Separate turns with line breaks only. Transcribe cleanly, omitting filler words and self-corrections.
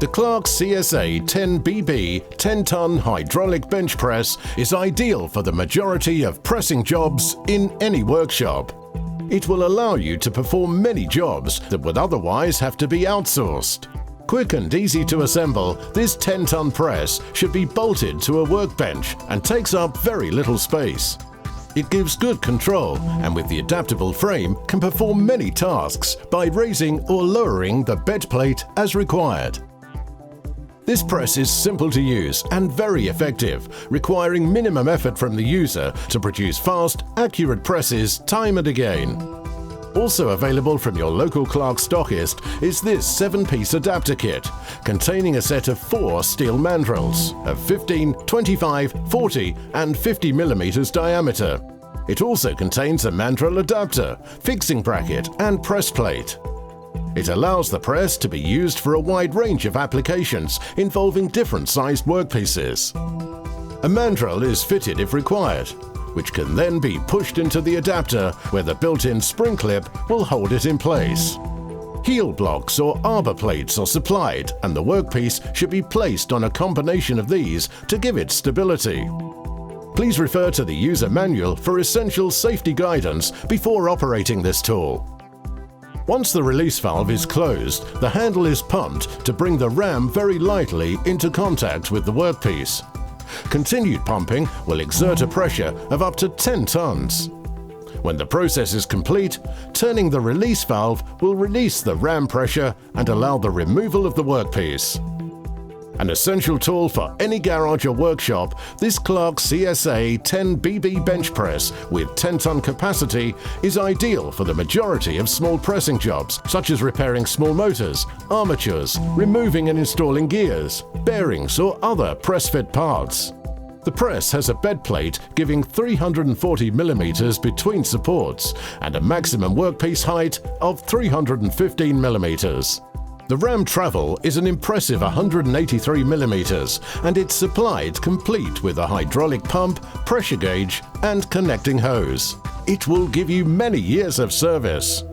The Clarke CSA10BB 10-ton hydraulic bench press is ideal for the majority of pressing jobs in any workshop. It will allow you to perform many jobs that would otherwise have to be outsourced. Quick and easy to assemble, this 10-ton press should be bolted to a workbench and takes up very little space. It gives good control and with the adaptable frame can perform many tasks by raising or lowering the bed plate as required. This press is simple to use and very effective, requiring minimum effort from the user to produce fast, accurate presses time and again. Also available from your local Clarke stockist is this 7-piece adapter kit, containing a set of 4 steel mandrels of 15, 25, 40 and 50 mm diameter. It also contains a mandrel adapter, fixing bracket and press plate. It allows the press to be used for a wide range of applications involving different sized workpieces. A mandrel is fitted if required, which can then be pushed into the adapter where the built-in spring clip will hold it in place. Heel blocks or arbor plates are supplied and the workpiece should be placed on a combination of these to give it stability. Please refer to the user manual for essential safety guidance before operating this tool. Once the release valve is closed, the handle is pumped to bring the ram very lightly into contact with the workpiece. Continued pumping will exert a pressure of up to 10 tons. When the process is complete, turning the release valve will release the ram pressure and allow the removal of the workpiece. An essential tool for any garage or workshop, this Clarke CSA10BB bench press with 10-ton capacity is ideal for the majority of small pressing jobs, such as repairing small motors, armatures, removing and installing gears, bearings or other press-fit parts. The press has a bed plate giving 340 mm between supports and a maximum workpiece height of 315 mm. The ram travel is an impressive 183 mm and it's supplied complete with a hydraulic pump, pressure gauge and connecting hose. It will give you many years of service.